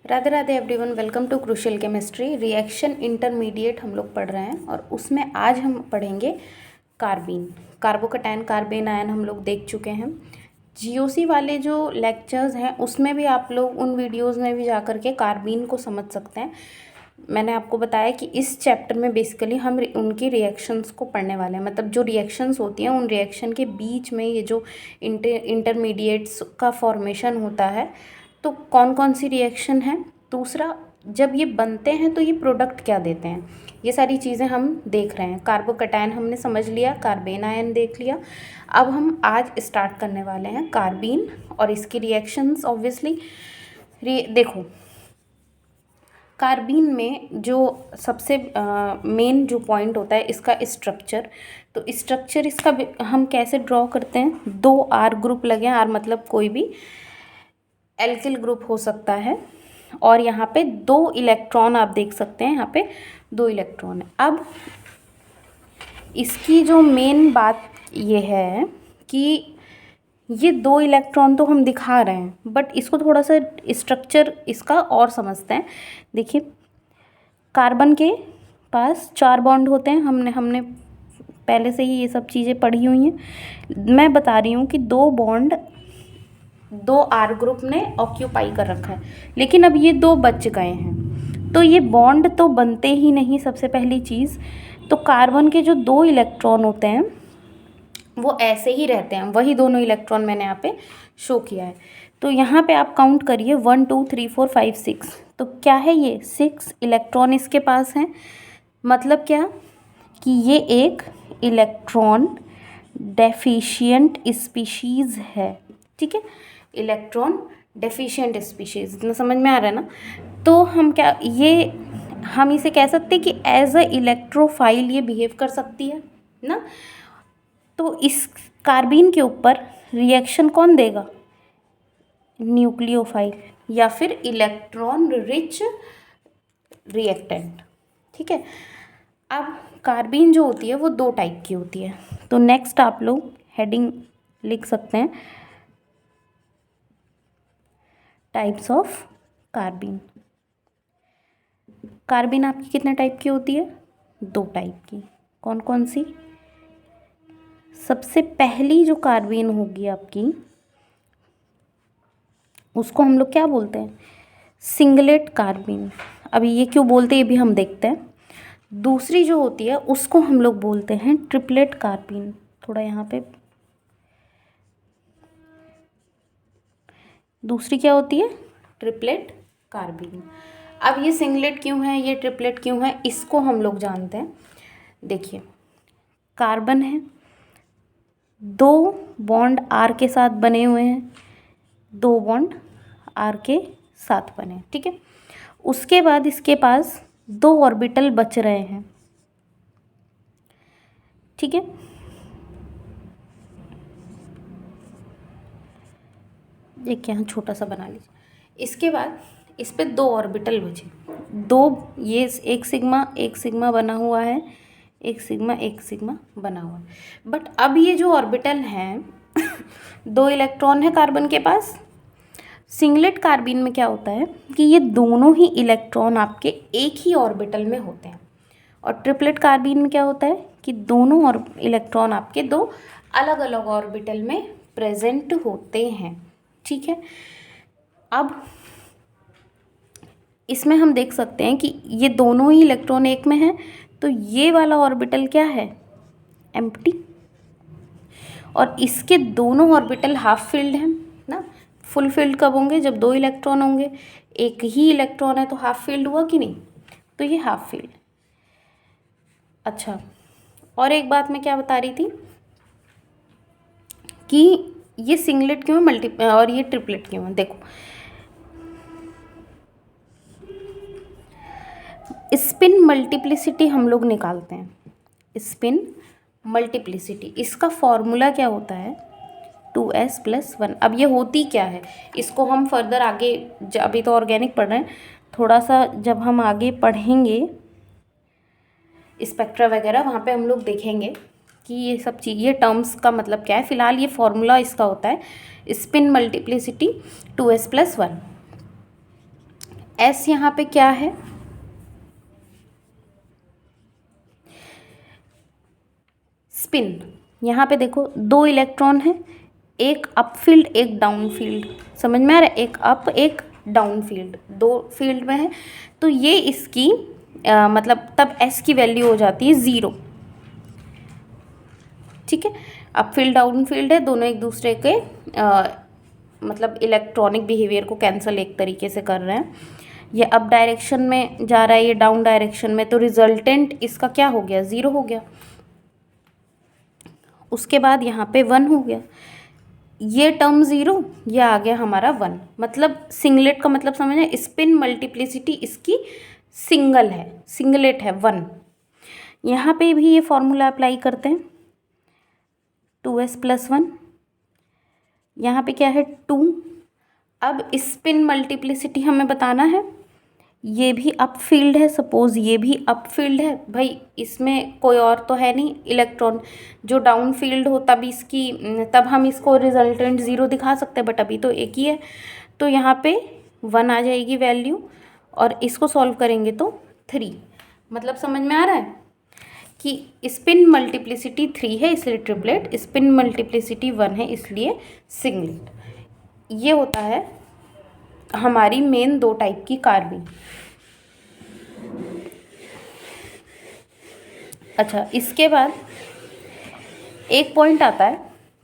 Radhe Radhe everyone, welcome to crucial chemistry. Reaction intermediate हम लोग पढ़ रहे हैं और उसमें आज हम पढ़ेंगे कार्बीन। कार्बोकैटायन कार्बेन आयन हम लोग देख चुके हैं। जीओसी वाले जो लेक्चर्स हैं उसमें भी आप लोग उन वीडियोस में भी जा कर के कार्बीन को समझ सकते हैं। मैंने आपको बताया कि इस चैप्टर में बेसिकली हम उनकी रिएक्शंस को पढ़ने वाले हैं, मतलब जो रिएक्शंस होती हैं उन रिएक्शन के बीच में ये जो इंटरमीडिएट्स का फॉर्मेशन होता है, तो कौन कौन सी रिएक्शन है। दूसरा, जब ये बनते हैं तो ये प्रोडक्ट क्या देते हैं, ये सारी चीज़ें हम देख रहे हैं। कार्बोकैटायन हमने समझ लिया, कार्बेन आयन देख लिया। अब हम आज स्टार्ट करने वाले हैं कार्बीन और इसकी रिएक्शंस। ऑब्वियसली देखो, कार्बीन में जो सबसे मेन जो पॉइंट होता है इसका स्ट्रक्चर। तो स्ट्रक्चर इसका हम कैसे ड्रॉ करते हैं, दो आर ग्रुप लगे, आर मतलब कोई भी एल्किल ग्रुप हो सकता है, और यहाँ पे दो इलेक्ट्रॉन आप देख सकते हैं, यहाँ पे दो इलेक्ट्रॉन है। अब इसकी जो मेन बात ये है कि ये दो इलेक्ट्रॉन तो हम दिखा रहे हैं, बट इसको थोड़ा सा स्ट्रक्चर इसका और समझते हैं। देखिए, कार्बन के पास 4 बॉन्ड होते हैं, हमने पहले से ही ये सब चीज़ें पढ़ी हुई हैं। मैं बता रही हूँ कि दो बॉन्ड दो आर ग्रुप ने ऑक्यूपाई कर रखा है, लेकिन अब ये दो बच गए हैं, तो ये बॉन्ड तो बनते ही नहीं। सबसे पहली चीज़ तो कार्बन के जो दो इलेक्ट्रॉन होते हैं वो ऐसे ही रहते हैं, वही दोनों इलेक्ट्रॉन मैंने यहाँ पे शो किया है। तो यहाँ पे आप काउंट करिए 1 2 3 4 5 6, तो क्या है ये 6 इलेक्ट्रॉन इसके पास हैं। मतलब क्या कि ये एक इलेक्ट्रॉन डेफिशिएंट स्पीशीज़ है, ठीक है। इलेक्ट्रॉन डेफिशिएंट स्पीशीज़, इतना समझ में आ रहा है ना। तो हम इसे कह सकते हैं कि एज अ इलेक्ट्रोफाइल ये बिहेव कर सकती है ना। तो इस कार्बीन के ऊपर रिएक्शन कौन देगा, न्यूक्लियोफाइल या फिर इलेक्ट्रॉन रिच रिएक्टेंट, ठीक है। अब कार्बीन जो होती है वो दो टाइप की होती है। तो नेक्स्ट आप लोग हेडिंग लिख सकते हैं, टाइप्स ऑफ कार्बीन। कार्बीन आपकी कितने टाइप की होती है, दो टाइप की। कौन कौन सी, सबसे पहली जो कार्बीन होगी आपकी उसको हम लोग क्या बोलते हैं, सिंगलेट कार्बीन। अभी ये क्यों बोलते हैं ये भी हम देखते हैं। दूसरी जो होती है उसको हम लोग बोलते हैं ट्रिपलेट कार्बीन। थोड़ा यहाँ पे दूसरी क्या होती है, ट्रिपलेट कार्बीन। अब ये सिंगलेट क्यों है, ये ट्रिपलेट क्यों है, इसको हम लोग जानते हैं। देखिए, कार्बन है, दो बॉन्ड आर के साथ बने हुए हैं, दो बॉन्ड आर के साथ बने, ठीक है। उसके बाद इसके पास दो ऑर्बिटल बच रहे हैं, ठीक है। एक यहाँ छोटा सा बना लीजिए। इसके बाद इस पे दो ऑर्बिटल बचे, दो, ये एक सिग्मा बना हुआ है, एक सिग्मा बना हुआ है। बट अब ये जो ऑर्बिटल हैं दो इलेक्ट्रॉन है कार्बन के पास। सिंगलेट कार्बीन में क्या होता है कि ये दोनों ही इलेक्ट्रॉन आपके एक ही ऑर्बिटल में होते हैं, और ट्रिपलेट कार्बीन में क्या होता है कि दोनों और इलेक्ट्रॉन आपके दो अलग अलग ऑर्बिटल में प्रेजेंट होते हैं, ठीक है। अब इसमें हम देख सकते हैं कि ये दोनों ही इलेक्ट्रॉन एक में हैं, तो ये वाला ऑर्बिटल क्या है, एम्प्टी, और इसके दोनों ऑर्बिटल हाफ फिल्ड हैं ना। फुल फिल्ड कब होंगे, जब दो इलेक्ट्रॉन होंगे, एक ही इलेक्ट्रॉन है तो हाफ फिल्ड हुआ कि नहीं, तो ये हाफ फिल्ड। अच्छा, और एक बात मैं क्या बता रही थी कि ये सिंगलेट क्यों है और ये ट्रिपलेट क्यों है। देखो, स्पिन मल्टीप्लिसिटी हम लोग निकालते हैं, स्पिन मल्टीप्लिसिटी, इसका फॉर्मूला क्या होता है, 2s+1। अब ये होती क्या है, इसको हम फर्दर आगे, अभी तो ऑर्गेनिक पढ़ रहे हैं, थोड़ा सा जब हम आगे पढ़ेंगे स्पेक्ट्रा वगैरह, वहाँ पे हम लोग देखेंगे कि ये सब चीज़, ये टर्म्स का मतलब क्या है। फिलहाल ये फॉर्मूला इसका होता है स्पिन मल्टीप्लिसिटी 2s+1। S यहाँ पे क्या है, स्पिन। यहाँ पे देखो 2 इलेक्ट्रॉन है, एक अप फील्ड एक डाउन फील्ड, समझ में आ रहा है, एक अप एक डाउन फील्ड, 2 फील्ड में है। तो ये इसकी मतलब तब S की वैल्यू हो जाती है 0। ठीक है, अप फील्ड डाउन फील्ड है, दोनों एक दूसरे के मतलब इलेक्ट्रॉनिक बिहेवियर को कैंसिल एक तरीके से कर रहे हैं। ये अप डायरेक्शन में जा रहा है, ये डाउन डायरेक्शन में, तो रिजल्टेंट इसका क्या हो गया, 0 हो गया। उसके बाद यहाँ पे 1 हो गया, ये टर्म 0, ये आ गया हमारा 1। मतलब सिंगलेट का मतलब समझ, स्पिन मल्टीप्लिसिटी इसकी सिंगल है, सिंगलेट है 1। यहाँ पे भी ये फॉर्मूला अप्लाई करते हैं, 2s + 1, यहाँ पे क्या है 2। अब स्पिन मल्टीप्लिसिटी हमें बताना है, ये भी अप फील्ड है, सपोज ये भी अप फील्ड है, भाई इसमें कोई और तो है नहीं इलेक्ट्रॉन। जो डाउन फील्ड हो तब हम इसको रिजल्टेंट 0 दिखा सकते हैं, बट अभी तो एक ही है, तो यहाँ पे 1 आ जाएगी वैल्यू, और इसको सॉल्व करेंगे तो 3। मतलब समझ में आ रहा है कि स्पिन मल्टीप्लिसिटी 3 है इसलिए ट्रिपलेट, स्पिन मल्टीप्लिसिटी 1 है इसलिए सिंगलेट। ये होता है हमारी मेन 2 टाइप की कार्बिन। अच्छा, इसके बाद एक पॉइंट आता है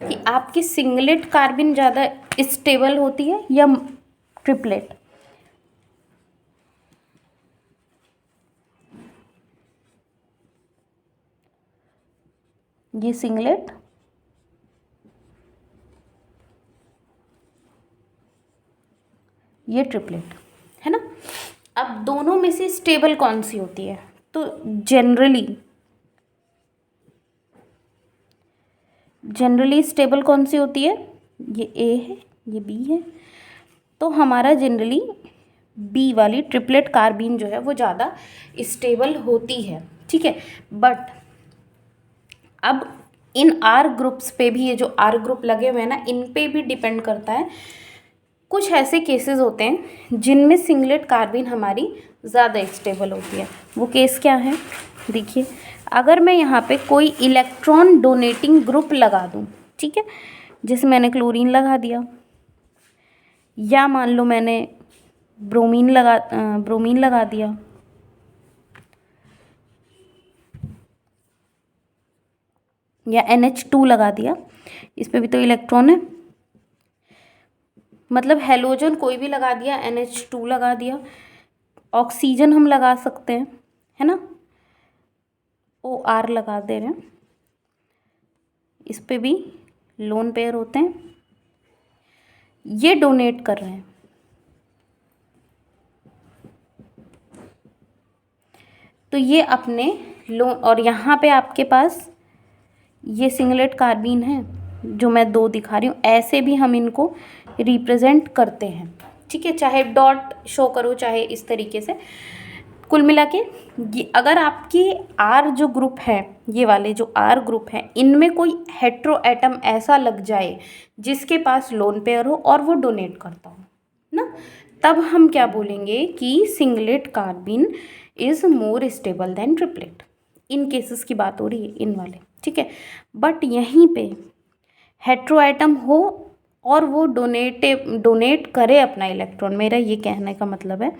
कि आपकी सिंगलेट कार्बिन ज़्यादा स्टेबल होती है या ट्रिपलेट। ये सिंगलेट, ये ट्रिपलेट है ना। अब दोनों में से स्टेबल कौन सी होती है, तो जनरली स्टेबल कौन सी होती है, ये ए है ये बी है, तो हमारा जनरली बी वाली ट्रिपलेट कार्बिन जो है वो ज़्यादा स्टेबल होती है। ठीक है, बट अब इन आर ग्रुप्स पे भी, ये जो आर ग्रुप लगे हुए हैं ना, इन पे भी डिपेंड करता है। कुछ ऐसे केसेस होते हैं जिनमें सिंगलेट कार्बिन हमारी ज़्यादा स्टेबल होती है। वो केस क्या है, देखिए, अगर मैं यहाँ पे कोई इलेक्ट्रॉन डोनेटिंग ग्रुप लगा दूँ, ठीक है, जैसे मैंने क्लोरीन लगा दिया, या मान लो मैंने ब्रोमीन लगा दिया, या NH2 लगा दिया, इस पे भी तो इलेक्ट्रॉन है, मतलब हेलोजन कोई भी लगा दिया, NH2 लगा दिया, ऑक्सीजन हम लगा सकते हैं, है ना, OR लगा दे रहे हैं, इस पे भी लोन पेयर होते हैं, ये डोनेट कर रहे हैं, तो ये अपने लोन, और यहाँ पे आपके पास ये सिंगलेट कार्बिन है जो मैं 2 दिखा रही हूँ, ऐसे भी हम इनको रिप्रेजेंट करते हैं। ठीक है, चाहे डॉट शो करो चाहे इस तरीके से। कुल मिला के अगर आपकी आर जो ग्रुप है, ये वाले जो आर ग्रुप हैं, इनमें कोई हेट्रो एटम ऐसा लग जाए जिसके पास लोन पेयर हो और वो डोनेट करता हो ना, तब हम क्या बोलेंगे कि singlet कार्बिन is more stable then triplet. In cases की बात हो रही है, इन वाले, ठीक है। बट यहीं पे हेट्रो एटम हो और वो डोनेट करे अपना इलेक्ट्रॉन, मेरा ये कहने का मतलब है।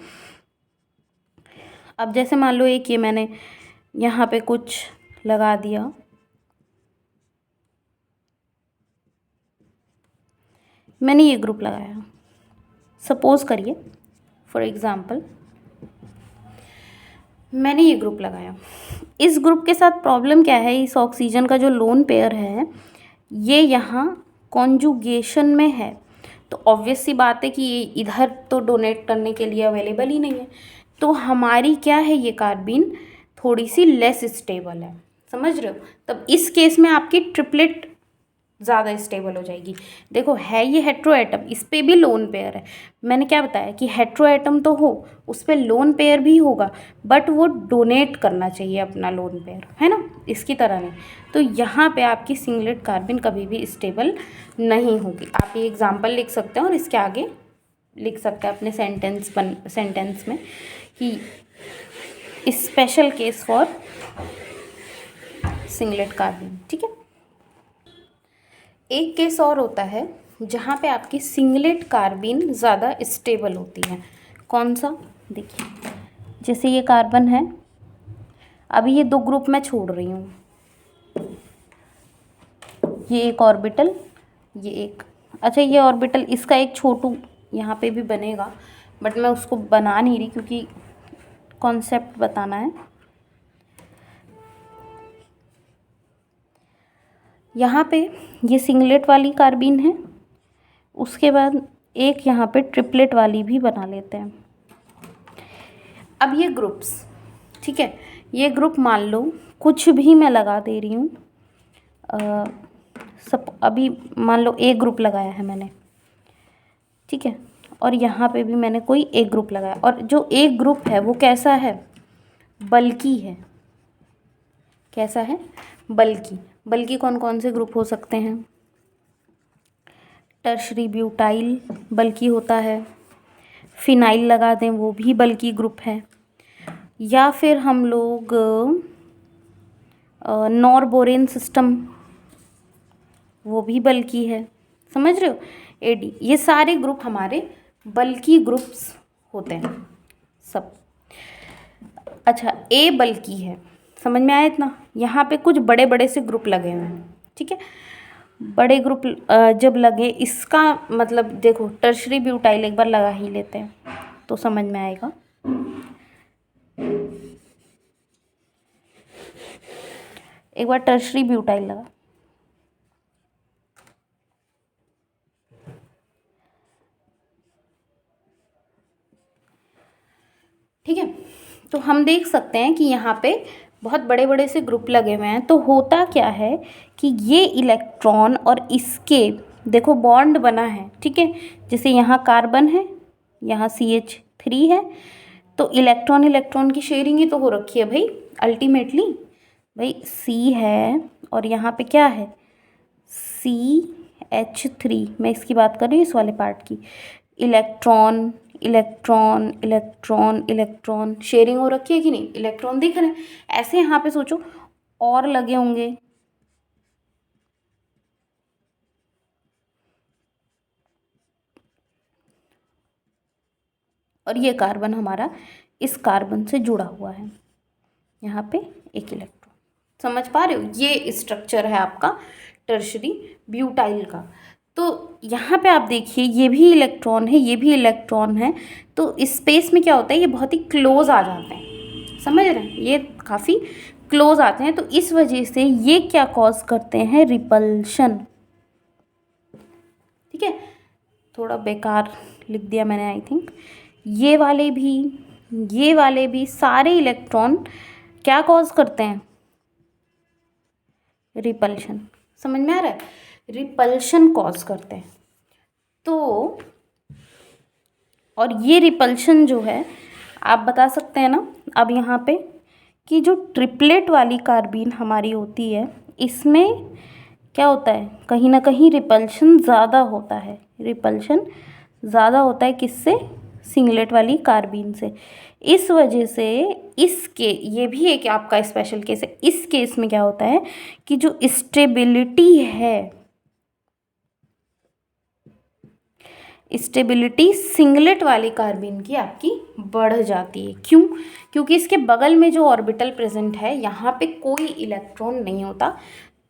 अब जैसे मान लो एक ये मैंने यहाँ पे कुछ लगा दिया, मैंने ये ग्रुप लगाया, सपोज करिए फॉर एग्ज़ाम्पल मैंने ये ग्रुप लगाया। इस ग्रुप के साथ प्रॉब्लम क्या है, इस ऑक्सीजन का जो लोन पेयर है ये यहाँ कॉन्जुगेशन में है, तो ऑब्वियस सी बात है कि ये इधर तो डोनेट करने के लिए अवेलेबल ही नहीं है, तो हमारी क्या है, ये कार्बिन थोड़ी सी लेस स्टेबल है, समझ रहे हो। तब इस केस में आपकी ट्रिपलेट ज़्यादा स्टेबल हो जाएगी। देखो है ये हेट्रो एटम, इस पर भी लोन पेयर है, मैंने क्या बताया कि हेट्रो एटम तो हो, उस पर लोन पेयर भी होगा, बट वो डोनेट करना चाहिए अपना लोन पेयर, है ना, इसकी तरह नहीं। तो यहाँ पे आपकी सिंगलेट कार्बिन कभी भी स्टेबल नहीं होगी। आप ये एग्जांपल लिख सकते हैं और इसके आगे लिख सकते हैं अपने सेंटेंस में कि special case for singlet carbene. ठीक है, एक केस और होता है जहाँ पे आपकी सिंगलेट कार्बीन ज़्यादा स्टेबल होती है। कौन सा? देखिए, जैसे ये कार्बन है, अभी ये 2 ग्रुप मैं छोड़ रही हूँ, ये एक ऑर्बिटल, ये एक, अच्छा ये ऑर्बिटल, इसका एक छोटू यहाँ पे भी बनेगा, बट मैं उसको बना नहीं रही क्योंकि कॉन्सेप्ट बताना है। यहाँ पे ये सिंगलेट वाली कार्बीन है, उसके बाद एक यहाँ पे ट्रिपलेट वाली भी बना लेते हैं। अब ये ग्रुप्स, ठीक है, ये ग्रुप मान लो कुछ भी मैं लगा दे रही हूँ, सब अभी मान लो एक ग्रुप लगाया है मैंने, ठीक है, और यहाँ पे भी मैंने कोई एक ग्रुप लगाया, और जो एक ग्रुप है वो कैसा है? बल्कि है। कैसा है? बल्कि। बल्कि कौन कौन से ग्रुप हो सकते हैं? टर्शरी ब्यूटाइल बल्कि होता है, फिनाइल लगा दें वो भी बल्कि ग्रुप है, या फिर हम लोग नॉरबोरेन सिस्टम, वो भी बल्कि है। समझ रहे हो? एडी, ये सारे ग्रुप हमारे बल्कि ग्रुप्स होते हैं सब। अच्छा, ए बल्कि है, समझ में आया इतना? यहाँ पे कुछ बड़े बड़े से ग्रुप लगे हुए हैं, ठीक है, बड़े ग्रुप जब लगे, इसका मतलब देखो, टर्शरी ब्यूटाइल एक बार लगा ही लेते हैं तो समझ में आएगा। एक बार टर्शरी ब्यूटाइल लगा, ठीक है, तो हम देख सकते हैं कि यहाँ पे बहुत बड़े बड़े से ग्रुप लगे हुए हैं। तो होता क्या है कि ये इलेक्ट्रॉन और इसके देखो बॉन्ड बना है, ठीक है, जैसे यहाँ कार्बन है, यहाँ CH3 है, तो इलेक्ट्रॉन इलेक्ट्रॉन की शेयरिंग ही तो हो रखी है भाई अल्टीमेटली। भाई C है और यहाँ पे क्या है? CH3, मैं इसकी बात कर रही हूँ, इस वाले पार्ट की। Electron electron electron electron sharing हो रखी है कि नहीं? इलेक्ट्रॉन दिख रहे हैं। ऐसे यहाँ पे सोचो और लगे होंगे, और ये कार्बन हमारा इस कार्बन से जुड़ा हुआ है, यहाँ पे एक इलेक्ट्रॉन। समझ पा रहे हो? ये स्ट्रक्चर है आपका टर्शरी ब्यूटाइल का। तो यहाँ पे आप देखिए, ये भी इलेक्ट्रॉन है, ये भी इलेक्ट्रॉन है, तो स्पेस में क्या होता है? ये बहुत ही क्लोज आ जाते हैं, समझ रहे हैं? ये काफ़ी क्लोज आते हैं, तो इस वजह से ये क्या कॉज करते हैं? रिपल्शन। ठीक है, थोड़ा बेकार लिख दिया मैंने आई थिंक। ये वाले भी सारे इलेक्ट्रॉन क्या कॉज करते हैं? रिपल्शन। समझ में आ रहा है? रिपल्शन कॉज करते हैं। तो और ये रिपल्शन जो है, आप बता सकते हैं ना अब यहाँ पे कि जो ट्रिपलेट वाली कार्बीन हमारी होती है, इसमें क्या होता है? कहीं ना कहीं रिपल्शन ज़्यादा होता है। रिपल्शन ज़्यादा होता है किससे? सिंगलेट वाली कार्बीन से। इस वजह से इसके, ये भी एक आपका स्पेशल केस है, इस केस में क्या होता है कि जो स्टेबिलिटी है, स्टेबिलिटी सिंगलेट वाली कार्बीन की आपकी बढ़ जाती है। क्यों? क्योंकि इसके बगल में जो ऑर्बिटल प्रेजेंट है, यहाँ पे कोई इलेक्ट्रॉन नहीं होता,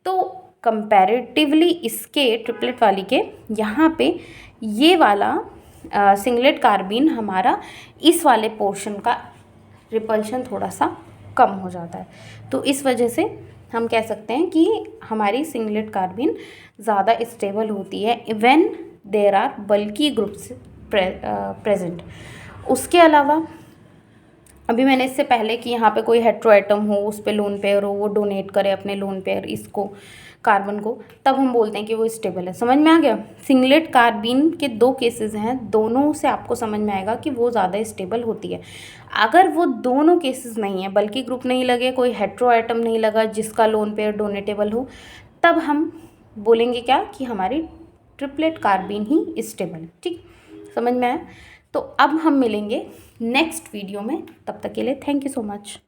तो कंपैरेटिवली इसके ट्रिपलेट वाली के यहाँ पे ये वाला सिंगलेट कार्बीन हमारा इस वाले पोर्शन का रिपल्शन थोड़ा सा कम हो जाता है। तो इस वजह से हम कह सकते हैं कि हमारी सिंगलेट कार्बीन ज़्यादा स्टेबल होती है व्हेन देयर आर बल्कि ग्रुप्स प्रेजेंट। उसके अलावा अभी मैंने इससे पहले कि यहाँ पे कोई हेट्रो एटम हो, उस पे लोन पेयर हो, वो डोनेट करे अपने लोन पेयर इसको, कार्बन को, तब हम बोलते हैं कि वो स्टेबल है। समझ में आ गया? सिंगलेट कार्बीन के 2 केसेस हैं, दोनों से आपको समझ में आएगा कि वो ज़्यादा स्टेबल होती है। अगर वो दोनों केसेस नहीं है, बल्कि ग्रुप नहीं लगे, कोई हेट्रो एटम नहीं लगा जिसका लोन पेयर डोनेटेबल हो, तब हम बोलेंगे क्या कि हमारी ट्रिपलेट कार्बीन ही स्टेबल है। ठीक, समझ में आया? तो अब हम मिलेंगे नेक्स्ट वीडियो में, तब तक के लिए थैंक यू सो मच।